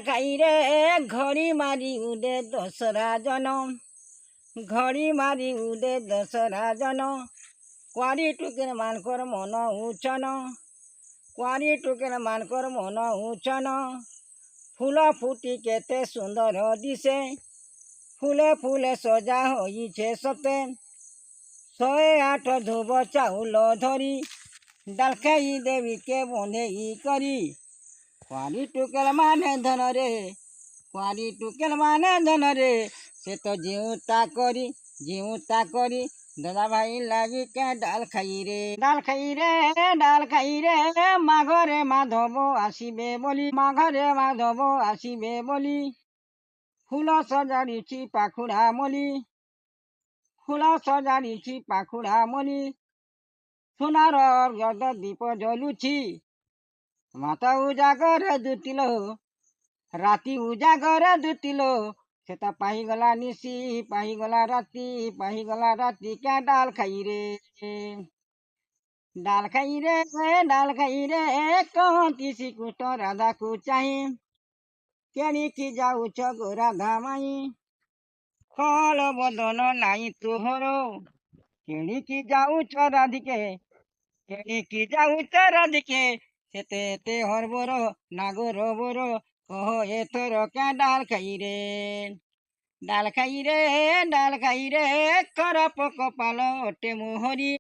খাই রে ঘড়ি মারি উদে দশরা জন, ঘড়ি মারি উদে দশরা জন, কুয়ারি টুকের মানকর মন উচন, কুয়ারি টুকের মানকর মন উচন। ফুল ফুটি কেতে সুন্দর দিশে, ফুলে ফুলে সজা হইছে সতে। 108 ধুব চাউল ধরি, ডালখাই দেবীকে বন্ধেই করি। কুয়ারি টুকেল মানে ধন রে, কুয়ারি টুকেল মানে ধন রে, সে তো জিউতা করি দাদা ভাই লাগিকে ডাল খাই রে, ডাল খাই রে, ডাল খাই রে। মাঘরে মাধব আসিবে বলি, মাঘরে মাধব আসিবে বলি। ফুল সজাড়িছি পাখুড়া মলি, ফুল সজাড়িছি পাখুড়া মলি। সোনার যত দীপ জ্বলুছি, মাতা উজাগরে দুতিলো, রাতি উজাগরে দুতিলো। সেটা পাহিগলা নিশি, পাহিগলা রাতি, পাহিগলা রাতি কে ডাল খাই রে, ডাল খাই রে, ডাল খাই রে। কহନ୍ତି ଶ୍ରୀକୃଷ୍ଣ ରାଧାକୁ ଚାହିଁ, କେଣିକି ଯାଉଛ ଗୋ ରାଧା ମାଇଁ। କଳ ବଦନ ନାଇଁ ତୁହର, କେଣିକି ଯାଉଛ ରାଧିକେ, କେଣିକି ଯାଉଛ ରାଧିକେ। ସେତେ ଏତେ ହର୍ବର ନାଗର ବର, କହ ଏଥର କେ ডাল খাই রে, ডাল খাই রে, ডাল খাই রে। ଖରାପ କପାଳ ଅଟେ ମୋହରି।